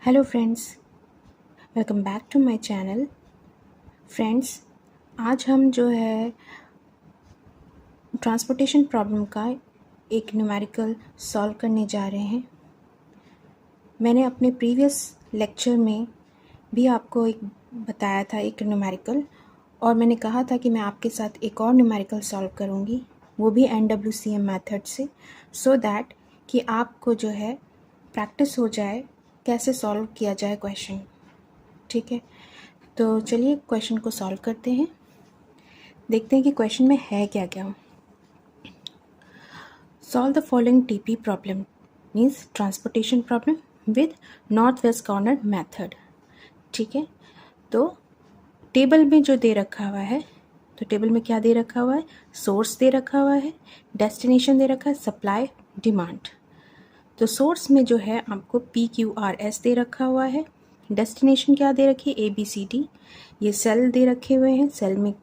Hello friends, welcome back to my channel. Friends, आज हम जो है ट्रांसपोर्टेशन प्रॉब्लम का एक न्यूमेरिकल सॉल्व करने जा रहे हैं। मैंने अपने प्रीवियस लेक्चर में भी आपको एक बताया था एक न्यूमेरिकल, और मैंने कहा था कि मैं आपके साथ एक और न्यूमेरिकल सॉल्व करूँगी, वो भी NWCM मेथड से, सो दैट कि आपको जो है प्रैक्टिस हो जाए कैसे सॉल्व किया जाए क्वेश्चन। ठीक है, तो चलिए क्वेश्चन को सॉल्व करते हैं। देखते हैं कि क्वेश्चन में है क्या क्या। Solve the following TP problem means transportation problem with north west corner method. ठीक है, तो टेबल में जो दे रखा हुआ है, तो टेबल में क्या दे रखा हुआ है, सोर्स दे रखा हुआ है, डेस्टिनेशन दे रखा है, सप्लाई, डिमांड। तो सोर्स में जो है आपको PQRS दे रखा हुआ है, डेस्टिनेशन क्या दे रखी है, ABCD, ये सेल दे रखे हुए हैं सेल में,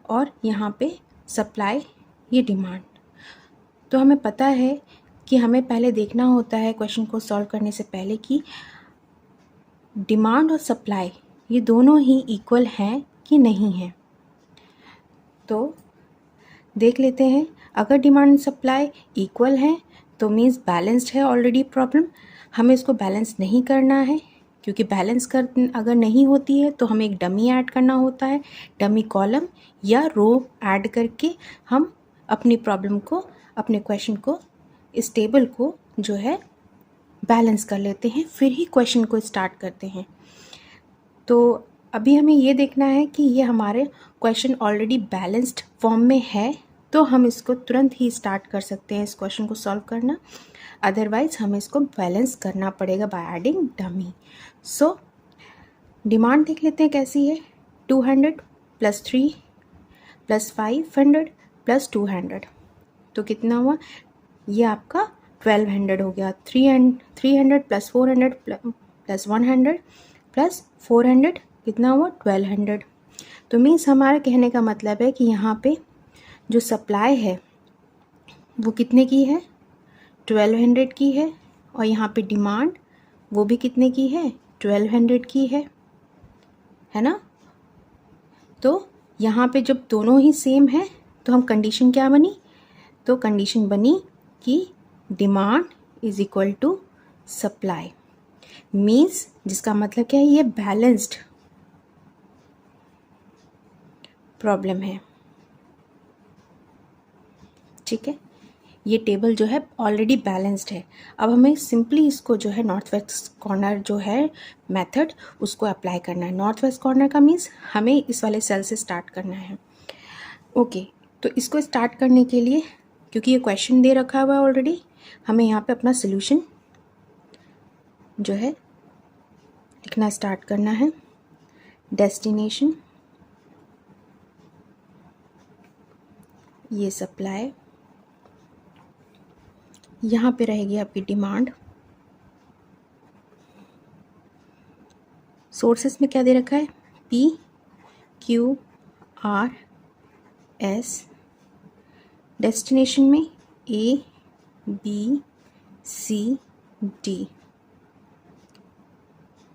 और यहाँ पे सप्लाई, ये डिमांड। तो हमें पता है कि हमें पहले देखना होता है क्वेश्चन को सॉल्व करने से पहले कि डिमांड और सप्लाई ये दोनों ही इक्वल हैं कि नहीं हैं। तो देख लेते हैं, अगर डिमांड एंड सप्लाई इक्वल हैं तो मीन्स बैलेंस्ड है ऑलरेडी प्रॉब्लम। हमें इसको बैलेंस नहीं करना है, क्योंकि बैलेंस कर अगर नहीं होती है तो हमें एक डमी ऐड करना होता है। डमी कॉलम या रो ऐड करके हम अपनी प्रॉब्लम को, अपने क्वेश्चन को, इस टेबल को जो है बैलेंस कर लेते हैं, फिर ही क्वेश्चन को स्टार्ट करते हैं। तो अभी हमें ये देखना है कि ये हमारे क्वेश्चन ऑलरेडी बैलेंस्ड फॉर्म में है, तो हम इसको तुरंत ही स्टार्ट कर सकते हैं इस क्वेश्चन को सॉल्व करना। अदरवाइज हमें इसको बैलेंस करना पड़ेगा by adding dummy. So demand देख लेते हैं कैसी है। 200 + 3 + 500 + 200, तो कितना हुआ, ये आपका 1200 हो गया। 300 + 400 + 100 + 400 कितना हुआ, 1200। तो मीन्स हमारा कहने का मतलब है कि यहाँ पे जो सप्लाई है वो कितने की है, 1200 की है, और यहाँ पे डिमांड वो भी कितने की है, 1200 की है ना। तो यहाँ पे जब दोनों ही सेम है तो हम कंडीशन क्या बनी, तो कंडीशन बनी कि demand is equal to supply, means जिसका मतलब क्या है, ये बैलेंस्ड प्रॉब्लम है। ठीक है, ये टेबल जो है ऑलरेडी बैलेंस्ड है। अब हमें सिंपली इसको जो है नॉर्थ वेस्ट कॉर्नर जो है मेथड, उसको अप्लाई करना है। नॉर्थ वेस्ट कॉर्नर का मीन्स हमें इस वाले सेल से स्टार्ट करना है। ओके, तो इसको स्टार्ट करने के लिए, क्योंकि ये क्वेश्चन दे रखा हुआ है ऑलरेडी, हमें यहाँ पे अपना सोल्यूशन जो है लिखना स्टार्ट करना है। डेस्टिनेशन, ये सप्लाई, यहाँ पे रहेगी आपकी डिमांड। सोर्सेस में क्या दे रखा है, PQRS, डेस्टिनेशन में ABCD।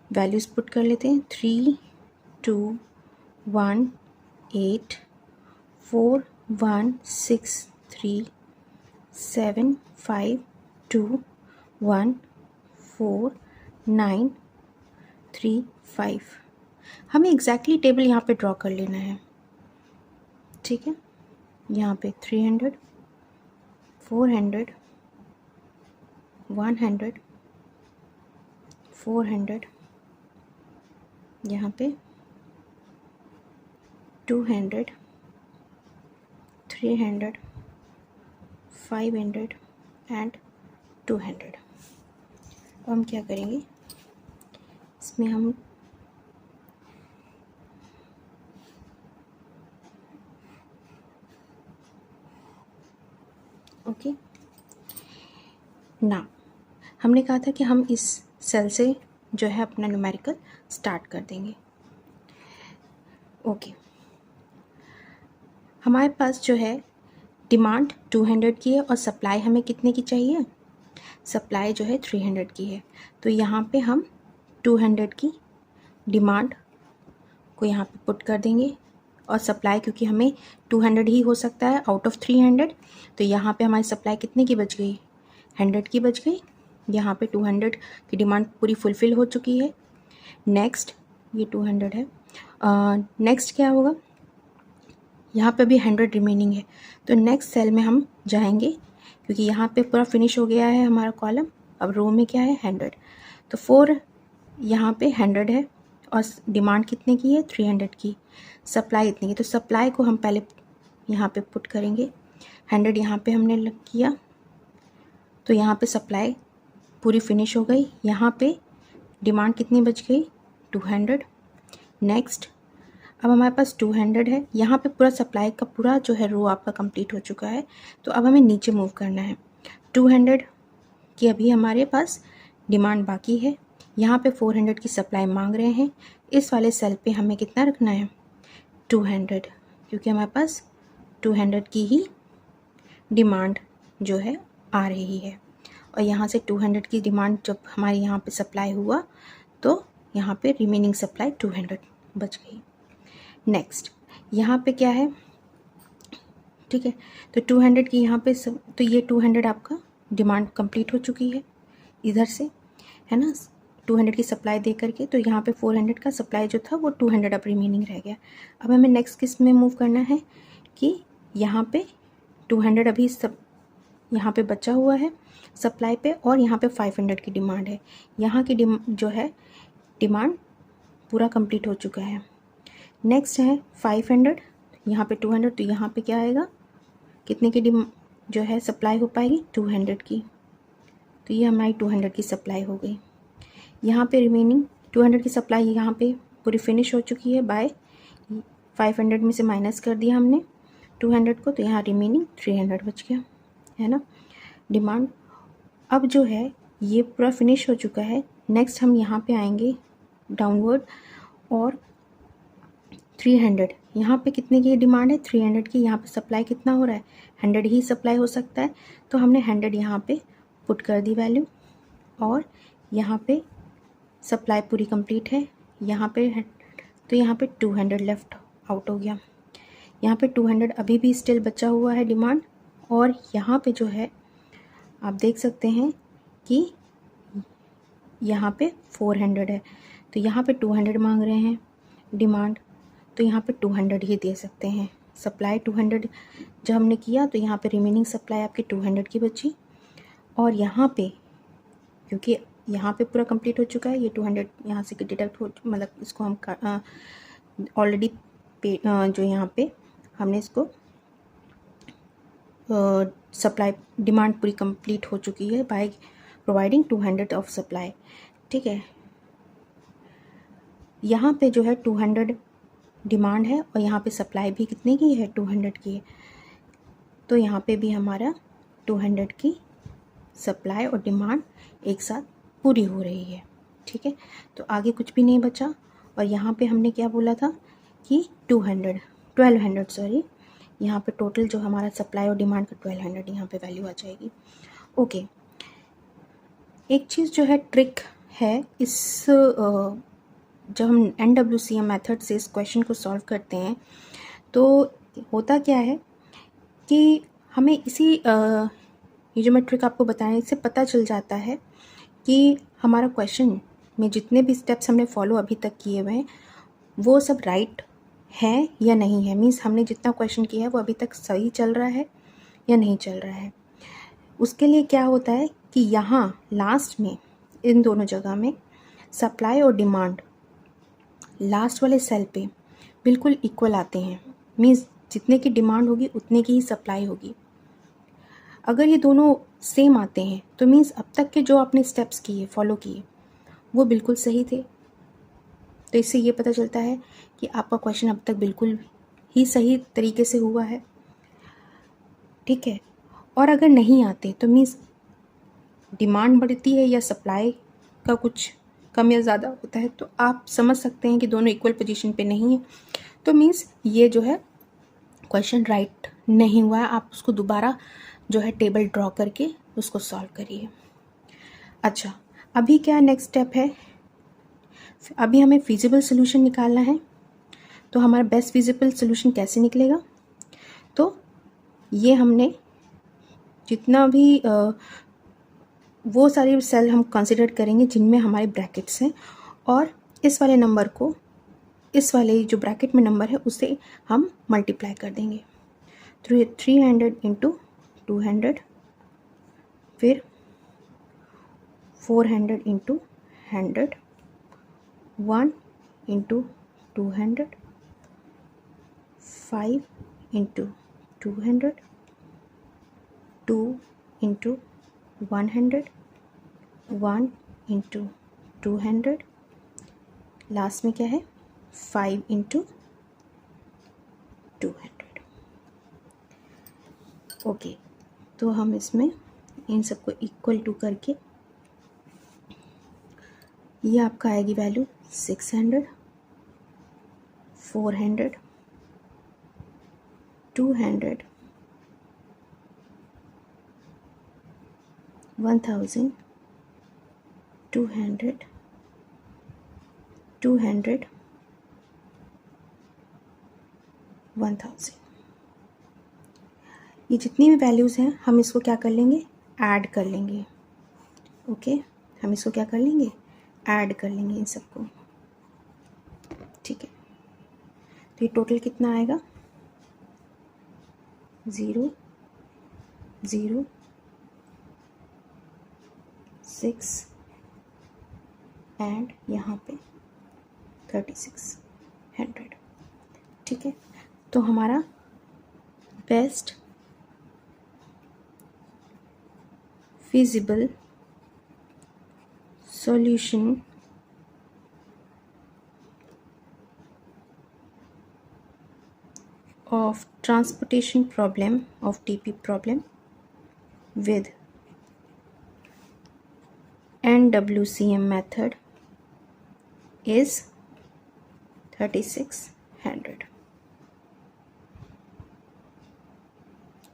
वैल्यूज पुट कर लेते हैं, 3 2 1 8 4 1 6 3 7 5 2 1 4 9 3 5। हमें एग्जैक्टली टेबल यहाँ पे ड्रॉ कर लेना है। ठीक है, यहाँ पे 300 400 100 400, यहाँ पे 200 300 500 एंड 200। अब हम क्या करेंगे, इसमें हम ओके ना, हमने कहा था कि हम इस सेल से जो है अपना न्यूमेरिकल स्टार्ट कर देंगे। ओके, हमारे पास जो है डिमांड 200 की है और सप्लाई हमें कितने की चाहिए, सप्लाई जो है 300 की है। तो यहाँ पे हम 200 की डिमांड को यहाँ पे पुट कर देंगे और सप्लाई, क्योंकि हमें 200 ही हो सकता है आउट ऑफ 300, तो यहाँ पे हमारी सप्लाई कितने की बच गई, 100 की बच गई। यहाँ पे 200 की डिमांड पूरी फुलफ़िल हो चुकी है। नेक्स्ट ये 200 है। नेक्स्ट क्या होगा, यहाँ पे भी 100 रिमेनिंग है, तो नेक्स्ट सेल में हम जाएंगे क्योंकि यहाँ पे पूरा फिनिश हो गया है हमारा कॉलम। अब रो में क्या है, 100, तो 4 यहाँ पे 100 है और डिमांड कितने की है, 300 की, सप्लाई इतनी की। तो सप्लाई को हम पहले यहाँ पे पुट करेंगे, 100 यहाँ पे हमने किया, तो यहाँ पे सप्लाई पूरी फिनिश हो गई। यहाँ पे डिमांड कितनी बच गई, 200। नेक्स्ट अब हमारे पास 200 है, यहाँ पे पूरा सप्लाई का पूरा जो है रो आपका कंप्लीट हो चुका है। तो अब हमें नीचे मूव करना है। 200 की अभी हमारे पास डिमांड बाकी है, यहाँ पे 400 की सप्लाई मांग रहे हैं। इस वाले सेल पे हमें कितना रखना है, 200, क्योंकि हमारे पास 200 की ही डिमांड जो है आ रही है। और यहाँ से 200 की डिमांड जब हमारे यहाँ पे सप्लाई हुआ तो यहाँ पे रिमेनिंग सप्लाई 200 बच गई। नेक्स्ट यहाँ पे क्या है, ठीक है, तो 200 की यहाँ पे तो ये 200 आपका डिमांड कंप्लीट हो चुकी है इधर से, है ना, 200 की सप्लाई दे करके। तो यहाँ पे 400 का सप्लाई जो था वो 200 अब रिमेनिंग रह गया। अब हमें नेक्स्ट किस में मूव करना है कि यहाँ पे 200 अभी सब यहाँ पे बचा हुआ है सप्लाई पे, और यहाँ पे 500 की डिमांड है। यहाँ की जो है डिमांड पूरा कंप्लीट हो चुका है। नेक्स्ट है 500, यहाँ पे 200, तो यहाँ पे क्या आएगा, कितने की जो है सप्लाई हो पाएगी, 200 की। तो ये हमारी 200 की सप्लाई हो गई। यहाँ पे रिमेनिंग 200 की सप्लाई यहाँ पे पूरी फिनिश हो चुकी है बाय 500 में से माइनस कर दिया हमने 200 को, तो यहाँ रिमेनिंग 300 बच गया, है ना डिमांड। अब जो है ये पूरा फिनिश हो चुका है। नेक्स्ट हम यहाँ पे आएंगे डाउनवर्ड, और 300 यहाँ पे कितने की डिमांड है, 300 की। यहाँ पे सप्लाई कितना हो रहा है, 100 ही सप्लाई हो सकता है, तो हमने 100 यहाँ पे पुट कर दी वैल्यू, और यहाँ पे सप्लाई पूरी कंप्लीट है यहाँ पे, तो यहाँ पे 200 लेफ़्ट आउट हो गया। यहाँ पे 200 अभी भी स्टिल बचा हुआ है डिमांड, और यहाँ पे जो है आप देख सकते हैं कि यहाँ पे 400 है, तो यहाँ पे 200 मांग रहे हैं डिमांड, तो यहाँ पे 200 ही दे सकते हैं। सप्लाई 200 जब हमने किया तो यहाँ पे रिमेनिंग सप्लाई आपकी 200 की बची, और यहाँ पे क्योंकि यहाँ पे पूरा कंप्लीट हो चुका है, ये 200 यहाँ से डिडक्ट हो, मतलब इसको हम ऑलरेडी पे जो यहाँ पे हमने इसको सप्लाई डिमांड पूरी कंप्लीट हो चुकी है बाय प्रोवाइडिंग 200 ऑफ सप्लाई, ठीक है। यहाँ पे जो है 200 डिमांड है और यहाँ पे सप्लाई भी कितने की है, 200 की है, तो यहाँ पे भी हमारा 200 की सप्लाई और डिमांड एक साथ पूरी हो रही है, ठीक है। तो आगे कुछ भी नहीं बचा, और यहाँ पे हमने क्या बोला था कि 1200 सॉरी, यहाँ पे टोटल जो हमारा सप्लाई और डिमांड का 1200 यहाँ पे वैल्यू आ जाएगी। ओके, एक चीज़ जो है ट्रिक है इस जब हम NWCM मेथड से इस क्वेश्चन को सॉल्व करते हैं तो होता क्या है कि हमें इसी ये जो मैं ट्रिक आपको बताया इससे पता चल जाता है कि हमारा क्वेश्चन में जितने भी स्टेप्स हमने फॉलो अभी तक किए हुए हैं वो सब राइट है या नहीं है, मीन्स हमने जितना क्वेश्चन किया है वो अभी तक सही चल रहा है या नहीं चल रहा है। उसके लिए क्या होता है कि यहाँ लास्ट में इन दोनों जगह में सप्लाई और डिमांड लास्ट वाले सेल पे बिल्कुल इक्वल आते हैं, मीन्स जितने की डिमांड होगी उतने की ही सप्लाई होगी। अगर ये दोनों सेम आते हैं तो मीन्स अब तक के जो आपने स्टेप्स किए फॉलो किए वो बिल्कुल सही थे। तो इससे ये पता चलता है कि आपका क्वेश्चन अब तक बिल्कुल ही सही तरीके से हुआ है, ठीक है। और अगर नहीं आते तो मीन्स डिमांड बढ़ती है या सप्लाई का कुछ कम या ज़्यादा होता है, तो आप समझ सकते हैं कि दोनों इक्वल पोजीशन पे नहीं है, तो मीन्स ये जो है क्वेश्चन राइट नहीं हुआ है। आप उसको दोबारा जो है टेबल ड्रॉ करके उसको सॉल्व करिए। अच्छा, अभी क्या नेक्स्ट स्टेप है, अभी हमें फिजिबल सोल्यूशन निकालना है। तो हमारा बेस्ट फिजिबल सोल्यूशन कैसे निकलेगा? तो ये हमने जितना भी वो सारी सेल हम कंसिडर करेंगे जिनमें हमारे ब्रैकेट्स हैं, और इस वाले नंबर को इस वाले जो ब्रैकेट में नंबर है उससे हम मल्टीप्लाई कर देंगे। 300 इंटू 200, फिर 400 into 100, 1 into 200, 5 into 200, 2 into 100, 1 into 200, last में क्या है 5 इंटू 200। ओके, तो हम इसमें इन सबको इक्वल टू करके ये आपका आएगी वैल्यू 600, 400, 200, 1000, 200, 200, 1000। ये जितनी भी वैल्यूज़ हैं हम इसको क्या कर लेंगे, ऐड कर लेंगे। ओके, हम इसको क्या कर लेंगे, ऐड कर लेंगे इन सबको। ठीक है, तो ये टोटल कितना आएगा, 0 0 6 एंड यहाँ पे 3600। ठीक है, तो हमारा best feasible solution of transportation problem of TP problem with NWCM method is 3600।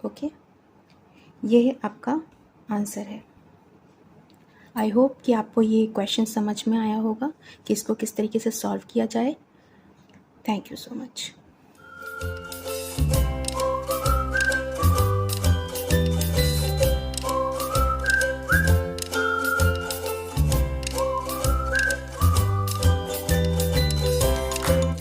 Okay, ये आपका आंसर है। आई होप कि आपको ये क्वेश्चन समझ में आया होगा कि इसको किस तरीके से सॉल्व किया जाए। Thank you so much.